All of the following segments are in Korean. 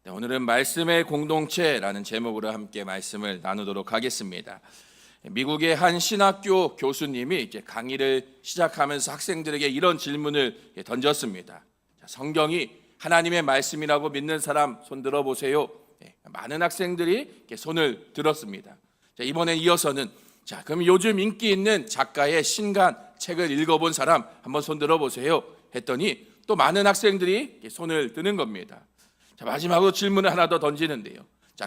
네, 오늘은 말씀의 공동체라는 제목으로 함께 말씀을 나누도록 하겠습니다. 미국의 한 신학교 교수님이 이제 강의를 시작하면서 학생들에게 이런 질문을 던졌습니다. 성경이 하나님의 말씀이라고 믿는 사람 손 들어보세요. 많은 학생들이 손을 들었습니다. 이번에 이어서는 그럼 요즘 인기 있는 작가의 신간 책을 읽어본 사람 한번 손 들어보세요 했더니 또 많은 학생들이 손을 드는 겁니다. 마지막으로 질문을 하나 더 던지는데요.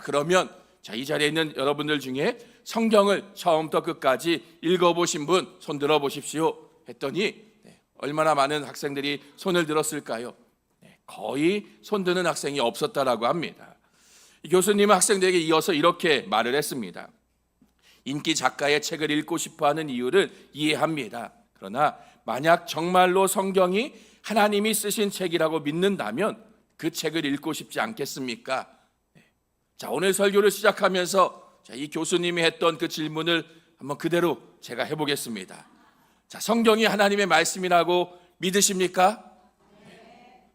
그러면 이 자리에 있는 여러분들 중에 성경을 처음부터 끝까지 읽어보신 분 손 들어보십시오 했더니 얼마나 많은 학생들이 손을 들었을까요? 거의 손 드는 학생이 없었다라고 합니다. 이 교수님은 학생들에게 이어서 이렇게 말을 했습니다. 인기 작가의 책을 읽고 싶어하는 이유를 이해합니다. 그러나 만약 정말로 성경이 하나님이 쓰신 책이라고 믿는다면 그 책을 읽고 싶지 않겠습니까? 오늘 설교를 시작하면서 이 교수님이 했던 그 질문을 한번 그대로 제가 해보겠습니다. 성경이 하나님의 말씀이라고 믿으십니까?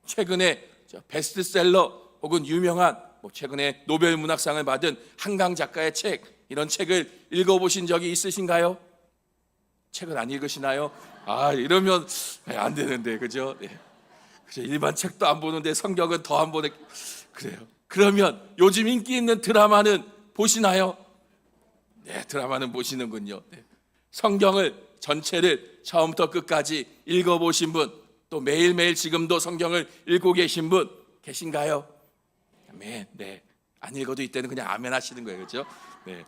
최근에 베스트셀러 혹은 유명한 최근에 노벨 문학상을 받은 한강 작가의 책, 이런 책을 읽어보신 적이 있으신가요? 책을 안 읽으시나요? 이러면 안 되는데, 그죠? 일반 책도 안 보는데 성경은 더 안 보네. 그래요. 그러면 요즘 인기 있는 드라마는 보시나요? 네, 드라마는 보시는군요. 성경을 전체를 처음부터 끝까지 읽어보신 분, 또 매일매일 지금도 성경을 읽고 계신 분 계신가요? 아멘. 네. 안 읽어도 이때는 그냥 아멘 하시는 거예요. 그렇죠? 네.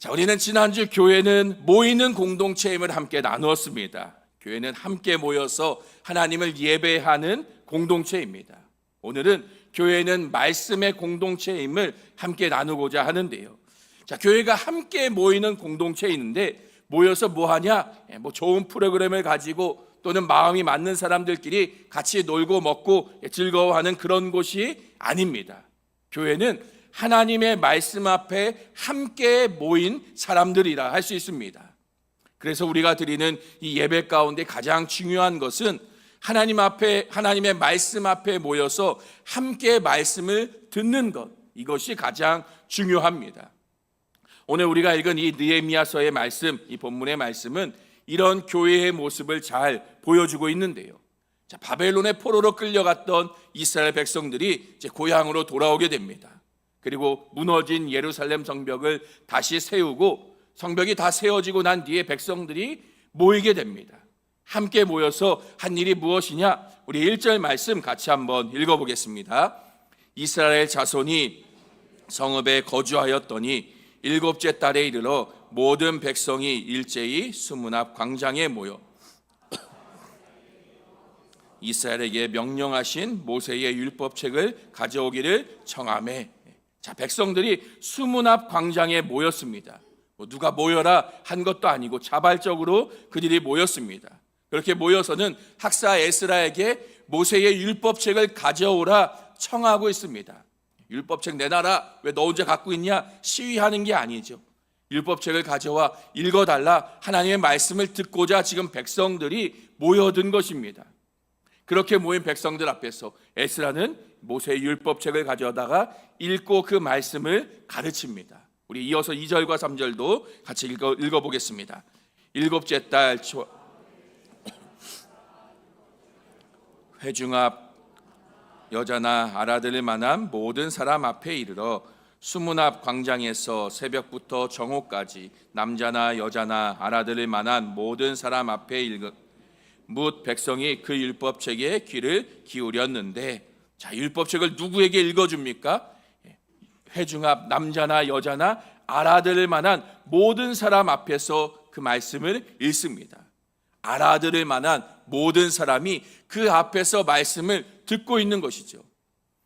우리는 지난주 교회는 모이는 공동체임을 함께 나누었습니다. 교회는 함께 모여서 하나님을 예배하는 공동체입니다. 오늘은 교회는 말씀의 공동체임을 함께 나누고자 하는데요. 교회가 함께 모이는 공동체인데 모여서 뭐 하냐? 좋은 프로그램을 가지고 또는 마음이 맞는 사람들끼리 같이 놀고 먹고 즐거워하는 그런 곳이 아닙니다. 교회는 하나님의 말씀 앞에 함께 모인 사람들이라 할 수 있습니다. 그래서 우리가 드리는 이 예배 가운데 가장 중요한 것은 하나님 앞에, 하나님의 말씀 앞에 모여서 함께 말씀을 듣는 것, 이것이 가장 중요합니다. 오늘 우리가 읽은 이 느헤미야서의 말씀, 이 본문의 말씀은 이런 교회의 모습을 잘 보여주고 있는데요. 바벨론의 포로로 끌려갔던 이스라엘 백성들이 이제 고향으로 돌아오게 됩니다. 그리고 무너진 예루살렘 성벽을 다시 세우고 성벽이 다 세워지고 난 뒤에 백성들이 모이게 됩니다. 함께 모여서 한 일이 무엇이냐? 우리 1절 말씀 같이 한번 읽어보겠습니다. 이스라엘 자손이 성읍에 거주하였더니 7째 달에 이르러 모든 백성이 일제히 수문 앞 광장에 모여 이스라엘에게 명령하신 모세의 율법책을 가져오기를 청하매. 백성들이 수문 앞 광장에 모였습니다. 누가 모여라 한 것도 아니고 자발적으로 그들이 모였습니다. 그렇게 모여서는 학사 에스라에게 모세의 율법책을 가져오라 청하고 있습니다. 율법책 내놔라, 왜 너 혼자 갖고 있냐? 시위하는 게 아니죠. 율법책을 가져와 읽어달라, 하나님의 말씀을 듣고자 지금 백성들이 모여든 것입니다. 그렇게 모인 백성들 앞에서 에스라는 모세의 율법책을 가져다가 읽고 그 말씀을 가르칩니다. 우리 이어서 2절과 3절도 같이 읽어보겠습니다. 7째 달 회중 앞 여자나 알아들을 만한 모든 사람 앞에 이르러 수문 앞 광장에서 새벽부터 정오까지 남자나 여자나 알아들을 만한 모든 사람 앞에 뭇 백성이 그 율법책에 귀를 기울였는데, 율법책을 누구에게 읽어줍니까? 회중 앞 남자나 여자나 알아들을 만한 모든 사람 앞에서 그 말씀을 읽습니다. 알아들을 만한 모든 사람이 그 앞에서 말씀을 듣고 있는 것이죠.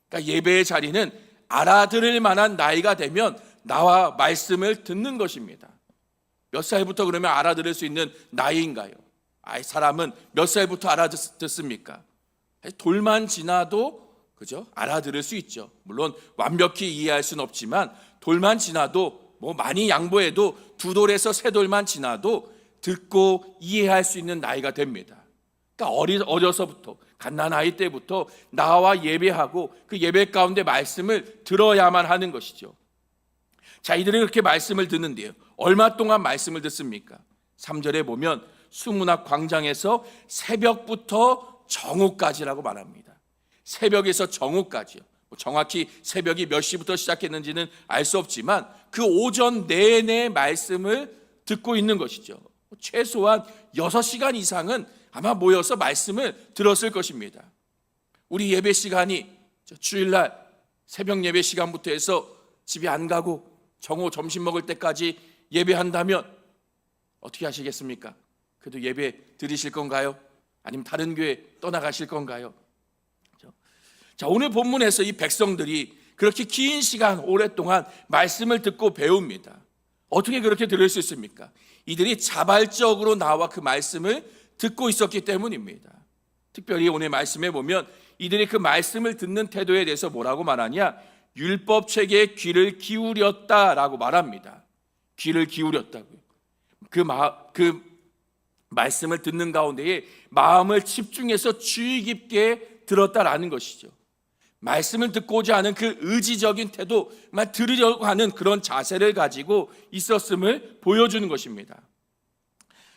그러니까 예배의 자리는 알아들을 만한 나이가 되면 나와 말씀을 듣는 것입니다. 몇 살부터 그러면 알아들을 수 있는 나이인가요? 사람은 몇 살부터 알아듣습니까? 돌만 지나도 그죠? 알아들을 수 있죠. 물론 완벽히 이해할 수는 없지만 돌만 지나도 많이 양보해도 2돌에서 3돌만 지나도 듣고 이해할 수 있는 나이가 됩니다. 그러니까 어려서부터 갓난아이 때부터 나와 예배하고 그 예배 가운데 말씀을 들어야만 하는 것이죠. 자, 이들이 그렇게 말씀을 듣는데요, 얼마 동안 말씀을 듣습니까? 3절에 보면 수문학 광장에서 새벽부터 정오까지라고 말합니다. 새벽에서 정오까지요. 정확히 새벽이 몇 시부터 시작했는지는 알 수 없지만 그 오전 내내 말씀을 듣고 있는 것이죠. 최소한 6시간 이상은 아마 모여서 말씀을 들었을 것입니다. 우리 예배 시간이 주일날 새벽 예배 시간부터 해서 집에 안 가고 정오 점심 먹을 때까지 예배한다면 어떻게 하시겠습니까? 그래도 예배 드리실 건가요? 아니면 다른 교회 떠나가실 건가요? 자, 오늘 본문에서 이 백성들이 그렇게 긴 시간 오랫동안 말씀을 듣고 배웁니다. 어떻게 그렇게 들을 수 있습니까? 이들이 자발적으로 나와 그 말씀을 듣고 있었기 때문입니다. 특별히 오늘 말씀에 보면 이들이 그 말씀을 듣는 태도에 대해서 뭐라고 말하냐? 율법책에 귀를 기울였다라고 말합니다. 귀를 기울였다고요. 그 말씀을 듣는 가운데에 마음을 집중해서 주의 깊게 들었다라는 것이죠. 말씀을 듣고자 하는 그 의지적인 태도, 들으려고 하는 그런 자세를 가지고 있었음을 보여주는 것입니다.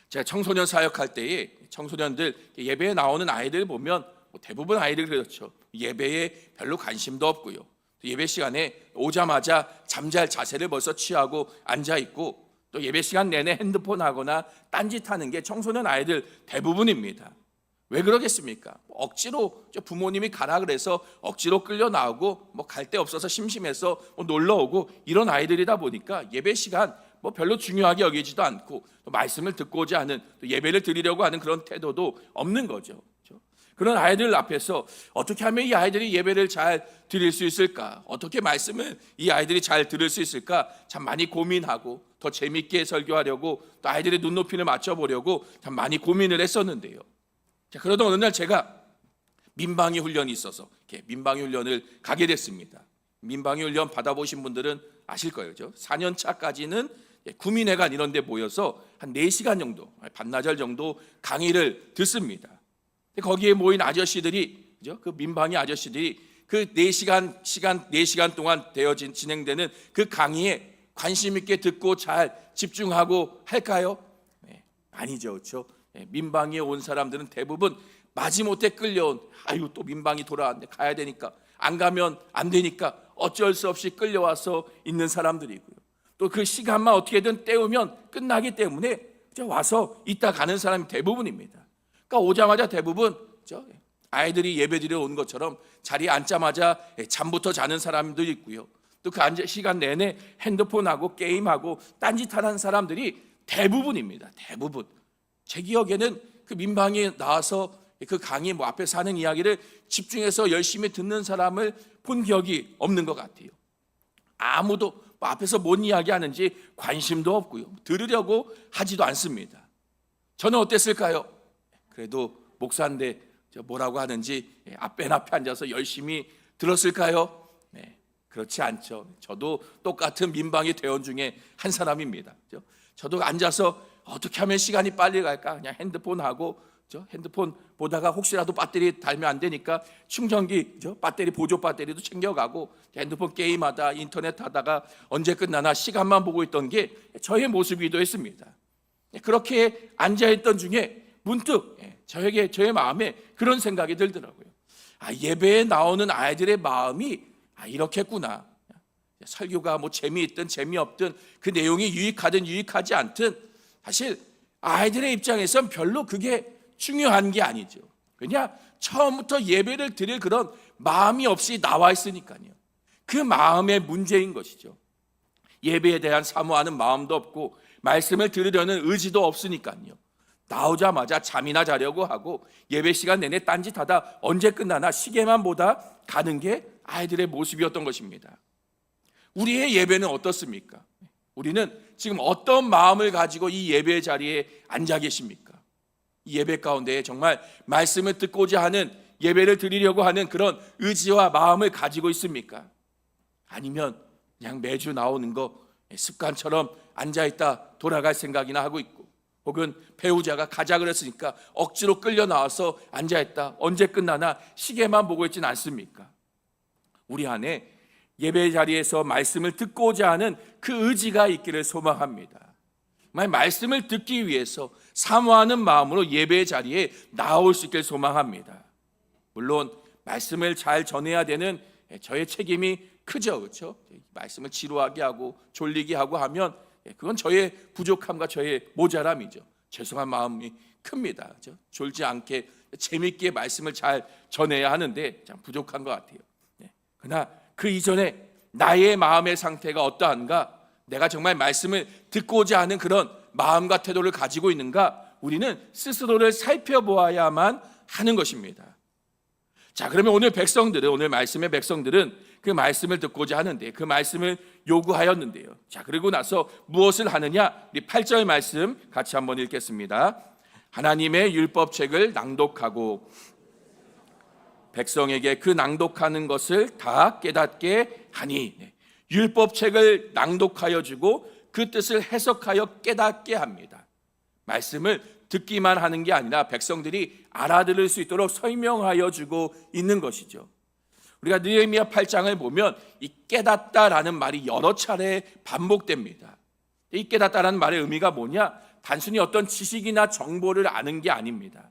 제가 청소년 사역할 때에 청소년들 예배에 나오는 아이들 보면 대부분 아이들 그렇죠. 예배에 별로 관심도 없고요. 예배 시간에 오자마자 잠잘 자세를 벌써 취하고 앉아 있고, 또 예배 시간 내내 핸드폰 하거나 딴짓하는 게 청소년 아이들 대부분입니다. 왜 그러겠습니까? 억지로 부모님이 가라 그래서 억지로 끌려 나오고 갈 데 없어서 심심해서 놀러 오고 이런 아이들이다 보니까 예배 시간 별로 중요하게 여기지도 않고 또 말씀을 듣고자 하는, 또 예배를 드리려고 하는 그런 태도도 없는 거죠. 그런 아이들 앞에서 어떻게 하면 이 아이들이 예배를 잘 드릴 수 있을까? 어떻게 말씀을 이 아이들이 잘 들을 수 있을까? 참 많이 고민하고 더 재밌게 설교하려고, 또 아이들의 눈높이를 맞춰보려고 참 많이 고민을 했었는데요. 자, 그러던 어느 날 제가 민방위 훈련이 있어서 민방위 훈련을 가게 됐습니다. 민방위 훈련 받아보신 분들은 아실 거예요. 4년 차까지는 구민회관 이런 데 모여서 한 4시간 정도, 반나절 정도 강의를 듣습니다. 거기에 모인 아저씨들이, 그 민방위 아저씨들이 그 4시간 동안 진행되는 그 강의에 관심 있게 듣고 잘 집중하고 할까요? 네, 아니죠. 그렇죠? 민방위에 온 사람들은 대부분 마지못해 끌려온, 또 민방위 돌아왔는데 가야 되니까, 안 가면 안 되니까 어쩔 수 없이 끌려와서 있는 사람들이고요. 또 그 시간만 어떻게든 때우면 끝나기 때문에 와서 있다 가는 사람이 대부분입니다. 그러니까 오자마자 대부분 아이들이 예배드리러 온 것처럼 자리에 앉자마자 잠부터 자는 사람도 있고요. 또 그 시간 내내 핸드폰하고 게임하고 딴짓하는 사람들이 대부분입니다. 대부분. 제 기억에는 그 민방위에 나와서 그 강의 앞에서 하는 이야기를 집중해서 열심히 듣는 사람을 본 기억이 없는 것 같아요. 아무도 앞에서 뭔 이야기 하는지 관심도 없고요. 들으려고 하지도 않습니다. 저는 어땠을까요? 그래도 목사인데 뭐라고 하는지 앞에 앉아서 열심히 들었을까요? 네, 그렇지 않죠. 저도 똑같은 민방위 대원 중에 한 사람입니다. 저도 앉아서 어떻게 하면 시간이 빨리 갈까? 그냥 핸드폰 보다가 혹시라도 배터리 달면 안 되니까 충전기, 배터리, 보조 배터리도 챙겨가고 핸드폰 게임하다 인터넷 하다가 언제 끝나나 시간만 보고 있던 게 저의 모습이기도 했습니다. 그렇게 앉아있던 중에 문득 저의 마음에 그런 생각이 들더라고요. 예배에 나오는 아이들의 마음이 이렇겠구나. 설교가 재미있든 재미없든 그 내용이 유익하든 유익하지 않든 사실 아이들의 입장에선 별로 그게 중요한 게 아니죠. 왜냐? 처음부터 예배를 드릴 그런 마음이 없이 나와 있으니까요. 그 마음의 문제인 것이죠. 예배에 대한 사모하는 마음도 없고 말씀을 들으려는 의지도 없으니까요. 나오자마자 잠이나 자려고 하고 예배 시간 내내 딴짓하다 언제 끝나나 시계만 보다 가는 게 아이들의 모습이었던 것입니다. 우리의 예배는 어떻습니까? 우리는 지금 어떤 마음을 가지고 이 예배 자리에 앉아 계십니까? 이 예배 가운데 정말 말씀을 듣고자 하는, 예배를 드리려고 하는 그런 의지와 마음을 가지고 있습니까? 아니면 그냥 매주 나오는 거 습관처럼 앉아있다 돌아갈 생각이나 하고 있고, 혹은 배우자가 가자 그랬으니까 억지로 끌려 나와서 앉아있다. 언제 끝나나 시계만 보고 있지는 않습니까? 우리 안에 예배 자리에서 말씀을 듣고자 하는 그 의지가 있기를 소망합니다. 말씀을 듣기 위해서 사모하는 마음으로 예배 자리에 나올 수 있길 소망합니다. 물론 말씀을 잘 전해야 되는 저의 책임이 크죠, 그렇죠? 말씀을 지루하게 하고 졸리게 하고 하면 그건 저의 부족함과 저의 모자람이죠. 죄송한 마음이 큽니다. 그렇죠? 졸지 않게 재밌게 말씀을 잘 전해야 하는데 참 부족한 것 같아요. 그러나 그 이전에 나의 마음의 상태가 어떠한가, 내가 정말 말씀을 듣고자 하는 그런 마음과 태도를 가지고 있는가, 우리는 스스로를 살펴보아야만 하는 것입니다. 자, 그러면 오늘 말씀의 백성들은 그 말씀을 듣고자 하는데, 그 말씀을 요구하였는데요. 자, 그리고 나서 무엇을 하느냐? 우리 8절 말씀 같이 한번 읽겠습니다. 하나님의 율법책을 낭독하고 백성에게 그 낭독하는 것을 다 깨닫게 하니, 율법책을 낭독하여 주고 그 뜻을 해석하여 깨닫게 합니다. 말씀을 듣기만 하는 게 아니라 백성들이 알아들을 수 있도록 설명하여 주고 있는 것이죠. 우리가 느헤미야 8장을 보면 이 깨닫다라는 말이 여러 차례 반복됩니다. 이 깨닫다라는 말의 의미가 뭐냐? 단순히 어떤 지식이나 정보를 아는 게 아닙니다.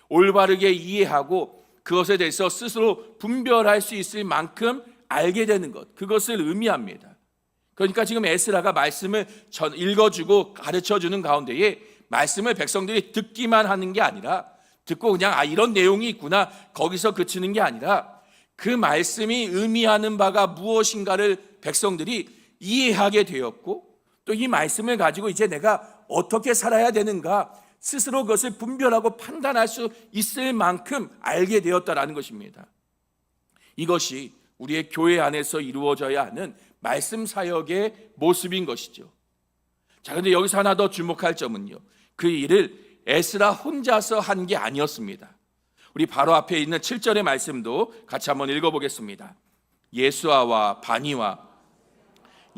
올바르게 이해하고 그것에 대해서 스스로 분별할 수 있을 만큼 알게 되는 것, 그것을 의미합니다. 그러니까 지금 에스라가 말씀을 읽어주고 가르쳐주는 가운데에 말씀을 백성들이 듣기만 하는 게 아니라, 듣고 그냥 이런 내용이 있구나 거기서 그치는 게 아니라, 그 말씀이 의미하는 바가 무엇인가를 백성들이 이해하게 되었고, 또 이 말씀을 가지고 이제 내가 어떻게 살아야 되는가 스스로 그것을 분별하고 판단할 수 있을 만큼 알게 되었다라는 것입니다. 이것이 우리의 교회 안에서 이루어져야 하는 말씀 사역의 모습인 것이죠. 자, 그런데 여기서 하나 더 주목할 점은요, 그 일을 에스라 혼자서 한 게 아니었습니다. 우리 바로 앞에 있는 7절의 말씀도 같이 한번 읽어보겠습니다. 예수아와 바니와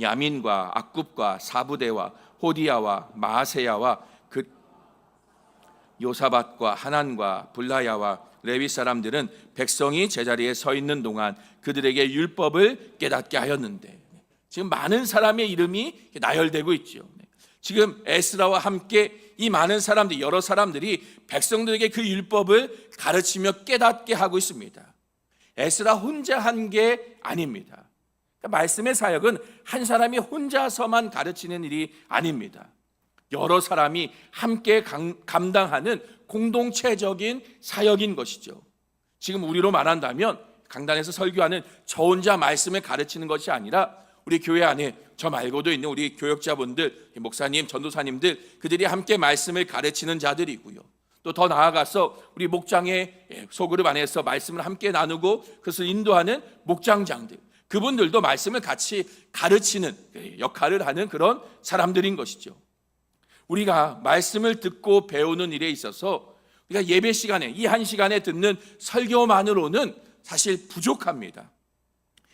야민과 악굽과 사부대와 호디야와 마아세야와 그 요사밧과 하난과 블라야와 레위 사람들은 백성이 제자리에 서 있는 동안 그들에게 율법을 깨닫게 하였는데, 지금 많은 사람의 이름이 나열되고 있죠. 지금 에스라와 함께 이 많은 사람들, 여러 사람들이 백성들에게 그 율법을 가르치며 깨닫게 하고 있습니다. 에스라 혼자 한 게 아닙니다. 말씀의 사역은 한 사람이 혼자서만 가르치는 일이 아닙니다. 여러 사람이 함께 감당하는 공동체적인 사역인 것이죠. 지금 우리로 말한다면 강단에서 설교하는 저 혼자 말씀을 가르치는 것이 아니라, 우리 교회 안에 저 말고도 있는 우리 교역자분들, 목사님, 전도사님들, 그들이 함께 말씀을 가르치는 자들이고요. 또 더 나아가서 우리 목장의 소그룹 안에서 말씀을 함께 나누고 그것을 인도하는 목장장들, 그분들도 말씀을 같이 가르치는 역할을 하는 그런 사람들인 것이죠. 우리가 말씀을 듣고 배우는 일에 있어서 우리가 예배 시간에, 이 한 시간에 듣는 설교만으로는 사실 부족합니다.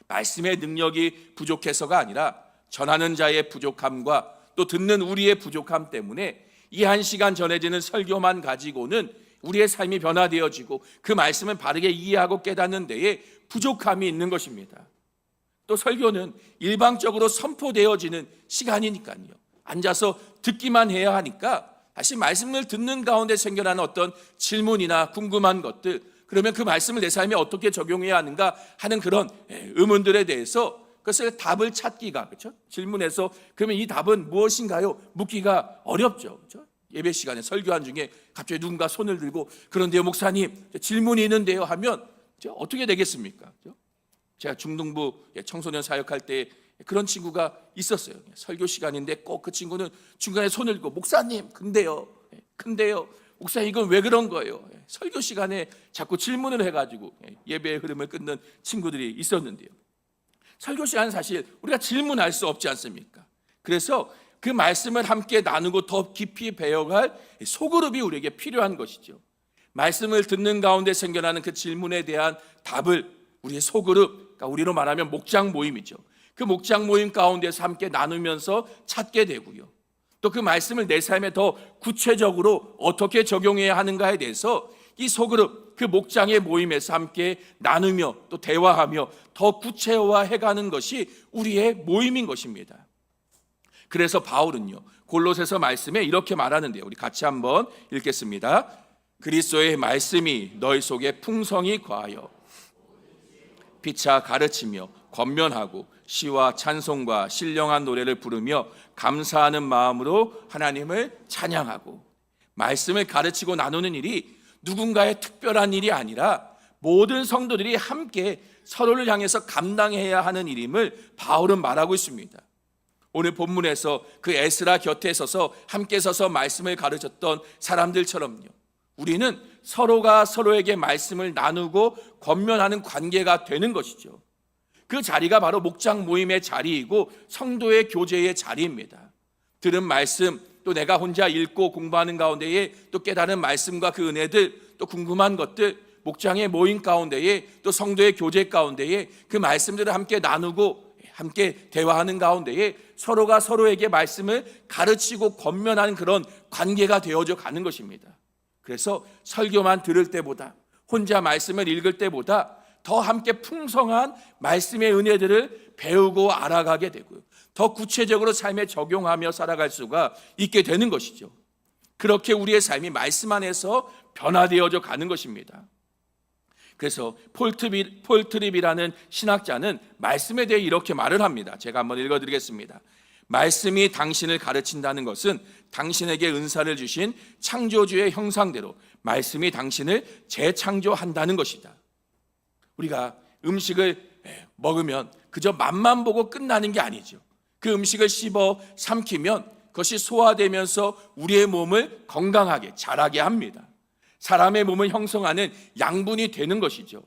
말씀의 능력이 부족해서가 아니라 전하는 자의 부족함과 또 듣는 우리의 부족함 때문에 이 한 시간 전해지는 설교만 가지고는 우리의 삶이 변화되어지고 그 말씀을 바르게 이해하고 깨닫는 데에 부족함이 있는 것입니다. 또 설교는 일방적으로 선포되어지는 시간이니까요. 앉아서 듣기만 해야 하니까 다시 말씀을 듣는 가운데 생겨나는 어떤 질문이나 궁금한 것들, 그러면 그 말씀을 내 삶에 어떻게 적용해야 하는가 하는 그런 의문들에 대해서 그것을 답을 찾기가, 그렇죠? 질문해서 그러면 이 답은 무엇인가요? 묻기가 어렵죠. 그렇죠? 예배 시간에 설교한 중에 갑자기 누군가 손을 들고 그런데요 목사님 질문이 있는데요 하면 어떻게 되겠습니까? 그렇죠? 제가 중등부 청소년 사역할 때 그런 친구가 있었어요. 설교 시간인데 꼭 그 친구는 중간에 손을 들고 목사님 근데요 목사님 이건 왜 그런 거예요? 설교 시간에 자꾸 질문을 해가지고 예배의 흐름을 끊는 친구들이 있었는데요. 설교 시간은 사실 우리가 질문할 수 없지 않습니까? 그래서 그 말씀을 함께 나누고 더 깊이 배워갈 소그룹이 우리에게 필요한 것이죠. 말씀을 듣는 가운데 생겨나는 그 질문에 대한 답을 우리의 소그룹, 그러니까 우리로 말하면 목장 모임이죠. 그 목장 모임 가운데서 함께 나누면서 찾게 되고요. 또 그 말씀을 내 삶에 더 구체적으로 어떻게 적용해야 하는가에 대해서 이 소그룹, 그 목장의 모임에서 함께 나누며 또 대화하며 더 구체화해가는 것이 우리의 모임인 것입니다. 그래서 바울은요, 골로새서 말씀에 이렇게 말하는데요. 우리 같이 한번 읽겠습니다. 그리스도의 말씀이 너희 속에 풍성히 거하여 피차 가르치며 권면하고 시와 찬송과 신령한 노래를 부르며 감사하는 마음으로 하나님을 찬양하고, 말씀을 가르치고 나누는 일이 누군가의 특별한 일이 아니라 모든 성도들이 함께 서로를 향해서 감당해야 하는 일임을 바울은 말하고 있습니다. 오늘 본문에서 그 에스라 곁에 서서 함께 서서 말씀을 가르쳤던 사람들처럼요, 우리는 서로가 서로에게 말씀을 나누고 권면하는 관계가 되는 것이죠. 그 자리가 바로 목장 모임의 자리이고 성도의 교제의 자리입니다. 들은 말씀, 또 내가 혼자 읽고 공부하는 가운데에 또 깨달은 말씀과 그 은혜들, 또 궁금한 것들, 목장의 모임 가운데에 또 성도의 교제 가운데에 그 말씀들을 함께 나누고 함께 대화하는 가운데에 서로가 서로에게 말씀을 가르치고 권면하는 그런 관계가 되어져 가는 것입니다. 그래서 설교만 들을 때보다, 혼자 말씀을 읽을 때보다 더 함께 풍성한 말씀의 은혜들을 배우고 알아가게 되고요, 더 구체적으로 삶에 적용하며 살아갈 수가 있게 되는 것이죠. 그렇게 우리의 삶이 말씀 안에서 변화되어져 가는 것입니다. 그래서 폴트립이라는 신학자는 말씀에 대해 이렇게 말을 합니다. 제가 한번 읽어드리겠습니다. 말씀이 당신을 가르친다는 것은 당신에게 은사를 주신 창조주의 형상대로 말씀이 당신을 재창조한다는 것이다. 우리가 음식을 먹으면 그저 맛만 보고 끝나는 게 아니죠. 그 음식을 씹어 삼키면 그것이 소화되면서 우리의 몸을 건강하게 자라게 합니다. 사람의 몸을 형성하는 양분이 되는 것이죠.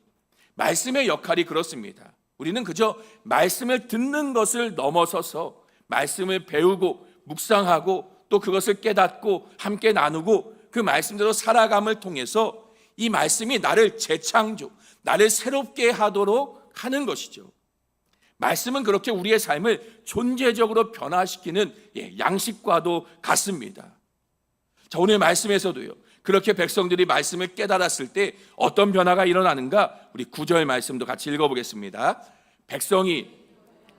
말씀의 역할이 그렇습니다. 우리는 그저 말씀을 듣는 것을 넘어서서 말씀을 배우고 묵상하고 또 그것을 깨닫고 함께 나누고 그 말씀대로 살아감을 통해서 이 말씀이 나를 재창조, 나를 새롭게 하도록 하는 것이죠. 말씀은 그렇게 우리의 삶을 존재적으로 변화시키는 양식과도 같습니다. 자, 오늘 말씀에서도요, 그렇게 백성들이 말씀을 깨달았을 때 어떤 변화가 일어나는가, 우리 9절 말씀도 같이 읽어보겠습니다. 백성이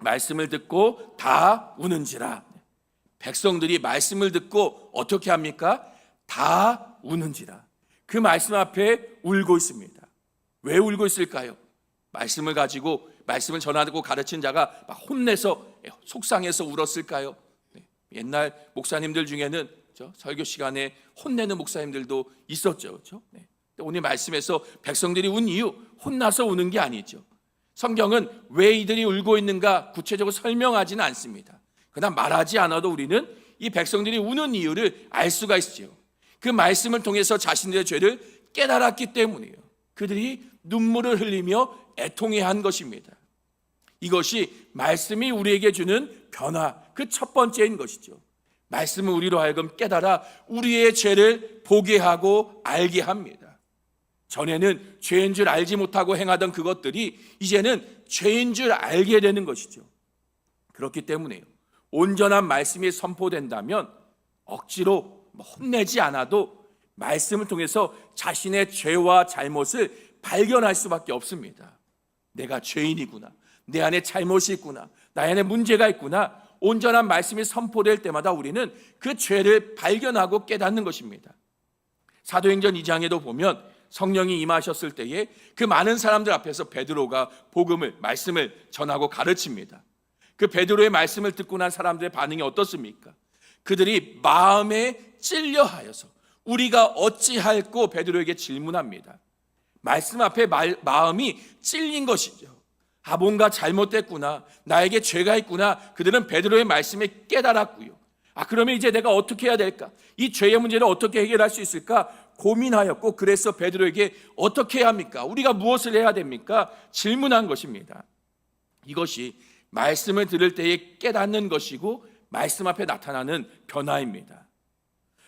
말씀을 듣고 다 우는지라. 백성들이 말씀을 듣고 어떻게 합니까? 다 우는지라. 그 말씀 앞에 울고 있습니다. 왜 울고 있을까요? 말씀을 가지고 말씀을 전하고 가르친 자가 막 혼내서 속상해서 울었을까요? 옛날 목사님들 중에는 설교 시간에 혼내는 목사님들도 있었죠. 그렇죠? 오늘 말씀에서 백성들이 운 이유, 혼나서 우는 게 아니죠. 성경은 왜 이들이 울고 있는가 구체적으로 설명하지는 않습니다. 그러나 말하지 않아도 우리는 이 백성들이 우는 이유를 알 수가 있죠. 그 말씀을 통해서 자신들의 죄를 깨달았기 때문이에요. 그들이 눈물을 흘리며 애통해한 것입니다. 이것이 말씀이 우리에게 주는 변화, 그 첫 번째인 것이죠. 말씀은 우리로 하여금 깨달아 우리의 죄를 보게 하고 알게 합니다. 전에는 죄인 줄 알지 못하고 행하던 그것들이 이제는 죄인 줄 알게 되는 것이죠. 그렇기 때문에요, 온전한 말씀이 선포된다면 억지로 혼내지 않아도 말씀을 통해서 자신의 죄와 잘못을 발견할 수밖에 없습니다. 내가 죄인이구나, 내 안에 잘못이 있구나, 나 안에 문제가 있구나. 온전한 말씀이 선포될 때마다 우리는 그 죄를 발견하고 깨닫는 것입니다. 사도행전 2장에도 보면 성령이 임하셨을 때에 그 많은 사람들 앞에서 베드로가 말씀을 전하고 가르칩니다. 그 베드로의 말씀을 듣고 난 사람들의 반응이 어떻습니까? 그들이 마음에 찔려하여서 우리가 어찌할꼬 베드로에게 질문합니다. 말씀 앞에 마음이 찔린 것이죠. 뭔가 잘못됐구나, 나에게 죄가 있구나. 그들은 베드로의 말씀에 깨달았고요. 그러면 이제 내가 어떻게 해야 될까? 이 죄의 문제를 어떻게 해결할 수 있을까? 고민하였고, 그래서 베드로에게 어떻게 해야 합니까? 우리가 무엇을 해야 됩니까? 질문한 것입니다. 이것이 말씀을 들을 때에 깨닫는 것이고 말씀 앞에 나타나는 변화입니다.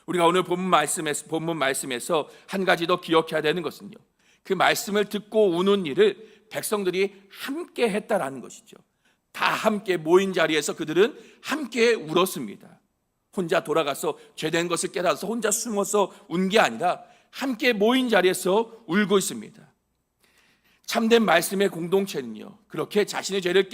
우리가 오늘 본문 말씀에서 한 가지 더 기억해야 되는 것은요, 그 말씀을 듣고 우는 일을 백성들이 함께 했다라는 것이죠. 다 함께 모인 자리에서 그들은 함께 울었습니다. 혼자 돌아가서 죄된 것을 깨달아서 혼자 숨어서 운 게 아니라 함께 모인 자리에서 울고 있습니다. 참된 말씀의 공동체는요, 그렇게 자신의 죄를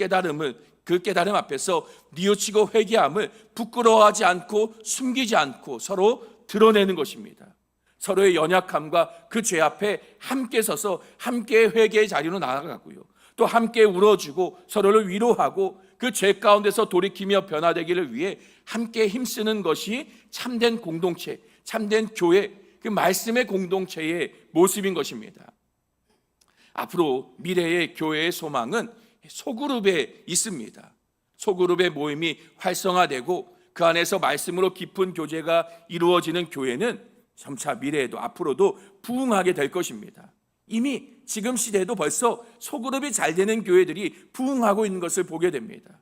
그 깨달음 앞에서 뉘우치고 회개함을 부끄러워하지 않고 숨기지 않고 서로 드러내는 것입니다. 서로의 연약함과 그 죄 앞에 함께 서서 함께 회개의 자리로 나아가고요, 또 함께 울어주고 서로를 위로하고 그 죄 가운데서 돌이키며 변화되기를 위해 함께 힘쓰는 것이 참된 공동체, 참된 교회, 그 말씀의 공동체의 모습인 것입니다. 앞으로 미래의 교회의 소망은 소그룹에 있습니다. 소그룹의 모임이 활성화되고 그 안에서 말씀으로 깊은 교제가 이루어지는 교회는 점차 미래에도 앞으로도 부흥하게 될 것입니다. 이미 지금 시대에도 벌써 소그룹이 잘 되는 교회들이 부흥하고 있는 것을 보게 됩니다.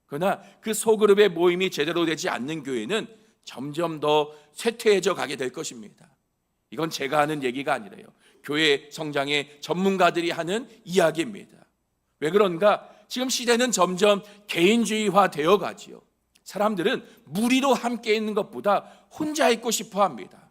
그러나 그 소그룹의 모임이 제대로 되지 않는 교회는 점점 더 쇠퇴해져 가게 될 것입니다. 이건 제가 하는 얘기가 아니라요, 교회 성장의 전문가들이 하는 이야기입니다. 왜 그런가? 지금 시대는 점점 개인주의화 되어 가지요. 사람들은 무리로 함께 있는 것보다 혼자 있고 싶어 합니다.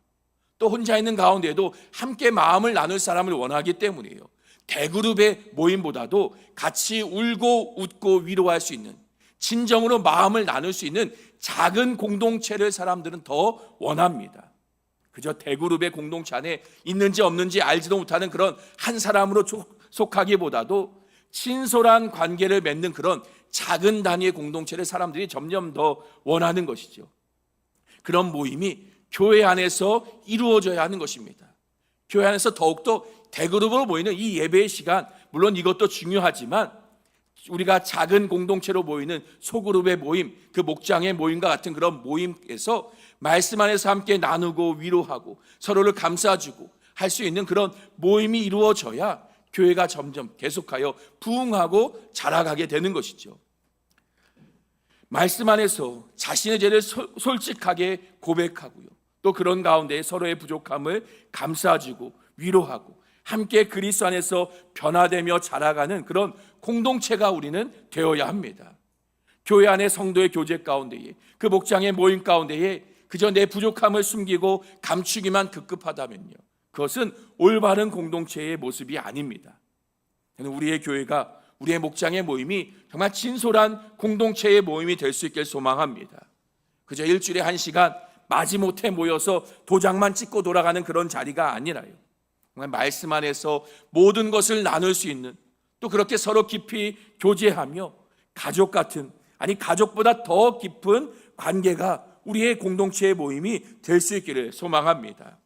또 혼자 있는 가운데도 함께 마음을 나눌 사람을 원하기 때문이에요. 대그룹의 모임보다도 같이 울고 웃고 위로할 수 있는, 진정으로 마음을 나눌 수 있는 작은 공동체를 사람들은 더 원합니다. 그저 대그룹의 공동체 안에 있는지 없는지 알지도 못하는 그런 한 사람으로 속하기보다도 친솔한 관계를 맺는 그런 작은 단위의 공동체를 사람들이 점점 더 원하는 것이죠. 그런 모임이 교회 안에서 이루어져야 하는 것입니다. 교회 안에서 더욱더 대그룹으로 모이는 이 예배의 시간, 물론 이것도 중요하지만 우리가 작은 공동체로 모이는 소그룹의 모임, 그 목장의 모임과 같은 그런 모임에서 말씀 안에서 함께 나누고 위로하고 서로를 감싸주고 할 수 있는 그런 모임이 이루어져야 교회가 점점 계속하여 부흥하고 자라가게 되는 것이죠. 말씀 안에서 자신의 죄를 솔직하게 고백하고요, 또 그런 가운데 서로의 부족함을 감싸주고 위로하고 함께 그리스도 안에서 변화되며 자라가는 그런 공동체가 우리는 되어야 합니다. 교회 안의 성도의 교제 가운데에, 그 목장의 모임 가운데에 그저 내 부족함을 숨기고 감추기만 급급하다면요, 그것은 올바른 공동체의 모습이 아닙니다. 우리의 교회가, 우리의 목장의 모임이 정말 진솔한 공동체의 모임이 될 수 있길 소망합니다. 그저 일주일에 1시간 마지못해 모여서 도장만 찍고 돌아가는 그런 자리가 아니라요, 정말 말씀 안에서 모든 것을 나눌 수 있는, 또 그렇게 서로 깊이 교제하며 가족 같은, 아니 가족보다 더 깊은 관계가 우리의 공동체의 모임이 될 수 있기를 소망합니다.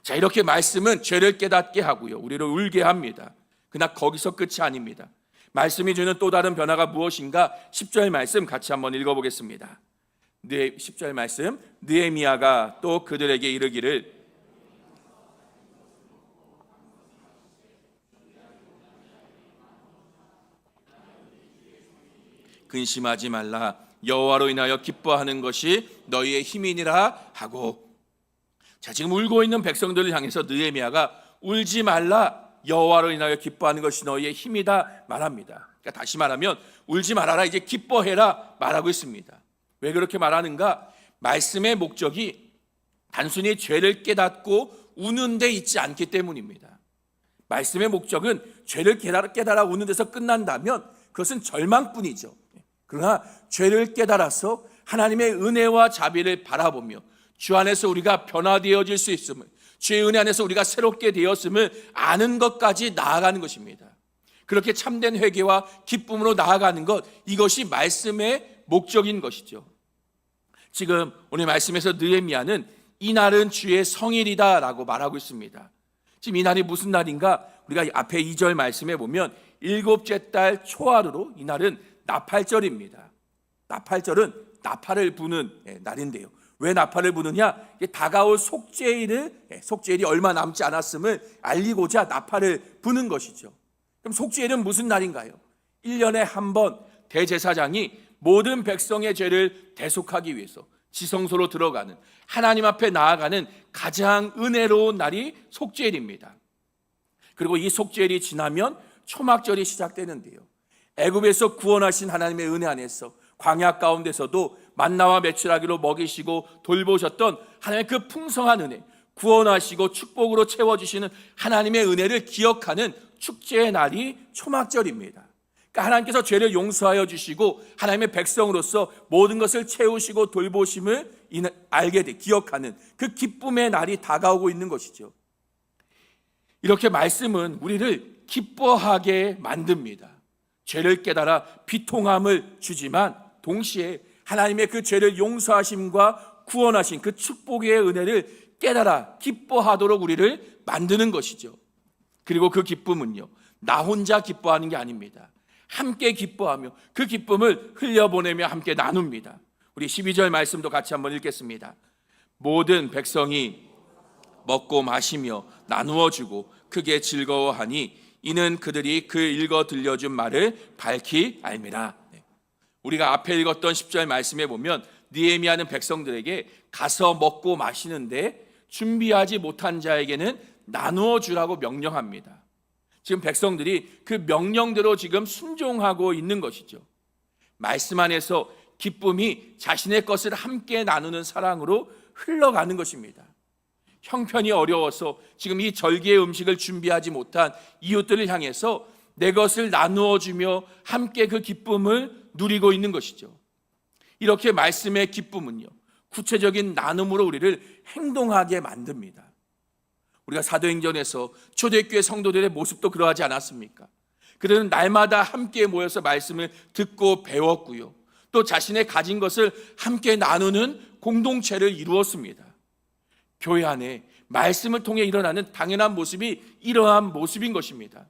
자, 이렇게 말씀은 죄를 깨닫게 하고요, 우리를 울게 합니다. 그러나 거기서 끝이 아닙니다. 말씀이 주는 또 다른 변화가 무엇인가? 10절 말씀 같이 한번 읽어보겠습니다. 10절 말씀, 느헤미야가 또 그들에게 이르기를 근심하지 말라, 여호와로 인하여 기뻐하는 것이 너희의 힘이니라 하고. 자, 지금 울고 있는 백성들을 향해서 느헤미야가 울지 말라, 여호와로 인하여 기뻐하는 것이 너희의 힘이다 말합니다. 그러니까 다시 말하면 울지 말아라, 이제 기뻐해라 말하고 있습니다. 왜 그렇게 말하는가? 말씀의 목적이 단순히 죄를 깨닫고 우는 데 있지 않기 때문입니다. 말씀의 목적은 죄를 깨달아 우는 데서 끝난다면 그것은 절망뿐이죠. 그러나 죄를 깨달아서 하나님의 은혜와 자비를 바라보며 주 안에서 우리가 변화되어질 수 있음을, 주의 은혜 안에서 우리가 새롭게 되었음을 아는 것까지 나아가는 것입니다. 그렇게 참된 회개와 기쁨으로 나아가는 것, 이것이 말씀의 목적인 것이죠. 지금 오늘 말씀에서 느헤미야는 이날은 주의 성일이다 라고 말하고 있습니다. 지금 이날이 무슨 날인가? 우리가 앞에 2절 말씀에 보면 7째 달 초하루로 이날은 나팔절입니다. 나팔절은 나팔을 부는 날인데요, 왜 나팔을 부느냐? 다가올 속죄일이 얼마 남지 않았음을 알리고자 나팔을 부는 것이죠. 그럼 속죄일은 무슨 날인가요? 1년에 한 번 대제사장이 모든 백성의 죄를 대속하기 위해서 지성소로 들어가는, 하나님 앞에 나아가는 가장 은혜로운 날이 속죄일입니다. 그리고 이 속죄일이 지나면 초막절이 시작되는데요, 애굽에서 구원하신 하나님의 은혜 안에서 광야 가운데서도 만나와 메추라기로 먹이시고 돌보셨던 하나님의 그 풍성한 은혜, 구원하시고 축복으로 채워주시는 하나님의 은혜를 기억하는 축제의 날이 초막절입니다. 그러니까 하나님께서 죄를 용서하여 주시고 하나님의 백성으로서 모든 것을 채우시고 돌보심을 알게 돼 기억하는 그 기쁨의 날이 다가오고 있는 것이죠. 이렇게 말씀은 우리를 기뻐하게 만듭니다. 죄를 깨달아 비통함을 주지만 동시에 하나님의 그 죄를 용서하심과 구원하신 그 축복의 은혜를 깨달아 기뻐하도록 우리를 만드는 것이죠. 그리고 그 기쁨은요, 나 혼자 기뻐하는 게 아닙니다. 함께 기뻐하며 그 기쁨을 흘려보내며 함께 나눕니다. 우리 12절 말씀도 같이 한번 읽겠습니다. 모든 백성이 먹고 마시며 나누어 주고 크게 즐거워하니 이는 그들이 그 읽어 들려준 말을 밝히 알미라. 우리가 앞에 읽었던 10절 말씀에 보면 느헤미야는 백성들에게 가서 먹고 마시는데 준비하지 못한 자에게는 나누어 주라고 명령합니다. 지금 백성들이 그 명령대로 지금 순종하고 있는 것이죠. 말씀 안에서 기쁨이 자신의 것을 함께 나누는 사랑으로 흘러가는 것입니다. 형편이 어려워서 지금 이 절기의 음식을 준비하지 못한 이웃들을 향해서 내 것을 나누어 주며 함께 그 기쁨을 누리고 있는 것이죠. 이렇게 말씀의 기쁨은요, 구체적인 나눔으로 우리를 행동하게 만듭니다. 우리가 사도행전에서 초대교회 성도들의 모습도 그러하지 않았습니까? 그들은 날마다 함께 모여서 말씀을 듣고 배웠고요, 또 자신의 가진 것을 함께 나누는 공동체를 이루었습니다. 교회 안에 말씀을 통해 일어나는 당연한 모습이 이러한 모습인 것입니다.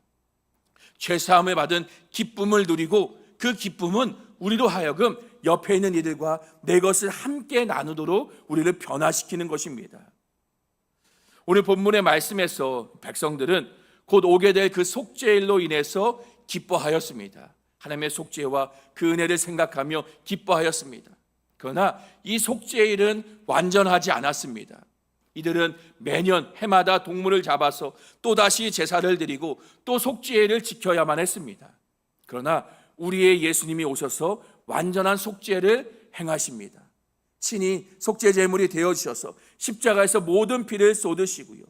죄사함을 받은 기쁨을 누리고 그 기쁨은 우리로 하여금 옆에 있는 이들과 내 것을 함께 나누도록 우리를 변화시키는 것입니다. 오늘 본문의 말씀에서 백성들은 곧 오게 될 그 속죄일로 인해서 기뻐하였습니다. 하나님의 속죄와 그 은혜를 생각하며 기뻐하였습니다. 그러나 이 속죄일은 완전하지 않았습니다. 이들은 매년 해마다 동물을 잡아서 또다시 제사를 드리고 또 속죄일을 지켜야만 했습니다. 그러나 우리의 예수님이 오셔서 완전한 속죄를 행하십니다. 친히 속죄 제물이 되어주셔서 십자가에서 모든 피를 쏟으시고요,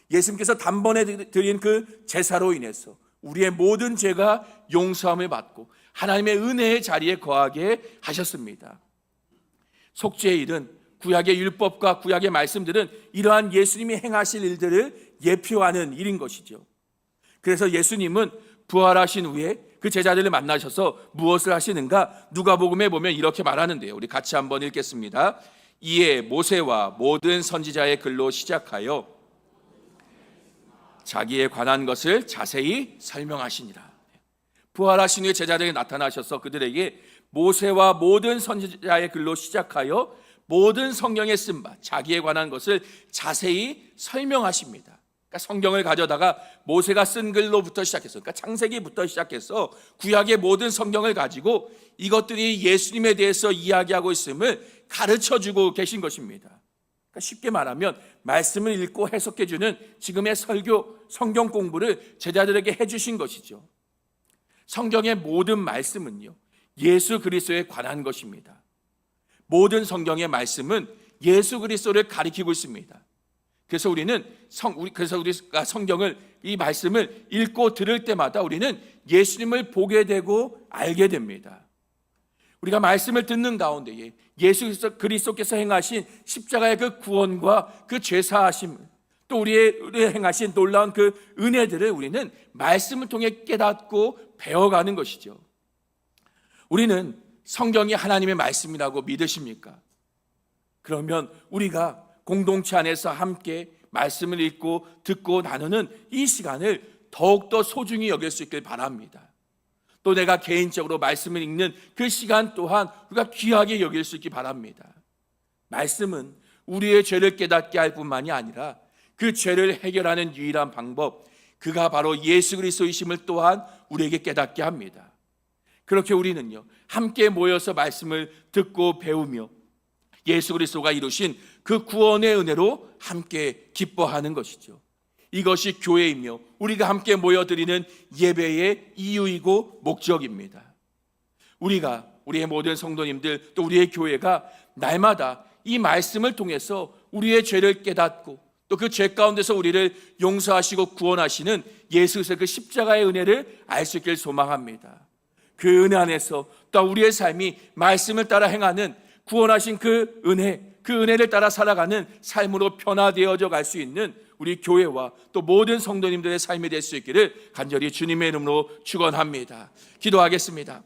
예수님께서 단번에 드린 그 제사로 인해서 우리의 모든 죄가 용서함을 받고 하나님의 은혜의 자리에 거하게 하셨습니다. 속죄일은 구약의 율법과 구약의 말씀들은 이러한 예수님이 행하실 일들을 예표하는 일인 것이죠. 그래서 예수님은 부활하신 후에 그 제자들을 만나셔서 무엇을 하시는가? 누가복음에 보면 이렇게 말하는데요, 우리 같이 한번 읽겠습니다. 이에 모세와 모든 선지자의 글로 시작하여 자기에 관한 것을 자세히 설명하시니라. 부활하신 후에 제자들에게 나타나셔서 그들에게 모세와 모든 선지자의 글로 시작하여 모든 성경에 쓴 바 자기에 관한 것을 자세히 설명하십니다. 그러니까 성경을 가져다가 모세가 쓴 글로부터 시작해서, 그러니까 창세기부터 시작해서 구약의 모든 성경을 가지고 이것들이 예수님에 대해서 이야기하고 있음을 가르쳐주고 계신 것입니다. 그러니까 쉽게 말하면 말씀을 읽고 해석해주는 지금의 설교, 성경 공부를 제자들에게 해주신 것이죠. 성경의 모든 말씀은요, 예수 그리스도에 관한 것입니다. 모든 성경의 말씀은 예수 그리스도를 가리키고 있습니다. 그래서 우리가 성경을, 이 말씀을 읽고 들을 때마다 우리는 예수님을 보게 되고 알게 됩니다. 우리가 말씀을 듣는 가운데에 예수 그리스도께서 행하신 십자가의 그 구원과 그 죄사하심, 또 우리의 행하신 놀라운 그 은혜들을 우리는 말씀을 통해 깨닫고 배워가는 것이죠. 우리는 성경이 하나님의 말씀이라고 믿으십니까? 그러면 우리가 공동체 안에서 함께 말씀을 읽고 듣고 나누는 이 시간을 더욱더 소중히 여길 수 있길 바랍니다. 또 내가 개인적으로 말씀을 읽는 그 시간 또한 우리가 귀하게 여길 수 있기 바랍니다. 말씀은 우리의 죄를 깨닫게 할 뿐만이 아니라 그 죄를 해결하는 유일한 방법, 그가 바로 예수 그리스도이심을 또한 우리에게 깨닫게 합니다. 그렇게 우리는요, 함께 모여서 말씀을 듣고 배우며 예수 그리스도가 이루신 그 구원의 은혜로 함께 기뻐하는 것이죠. 이것이 교회이며 우리가 함께 모여드리는 예배의 이유이고 목적입니다. 우리가 우리의 모든 성도님들 또 우리의 교회가 날마다 이 말씀을 통해서 우리의 죄를 깨닫고 또 그 죄 가운데서 우리를 용서하시고 구원하시는 예수 그리스도의 그 십자가의 은혜를 알 수 있길 소망합니다. 그 은혜 안에서 또 우리의 삶이 말씀을 따라 행하는 구원하신 그 은혜를 따라 살아가는 삶으로 변화되어져 갈 수 있는 우리 교회와 또 모든 성도님들의 삶이 될 수 있기를 간절히 주님의 이름으로 축원합니다. 기도하겠습니다.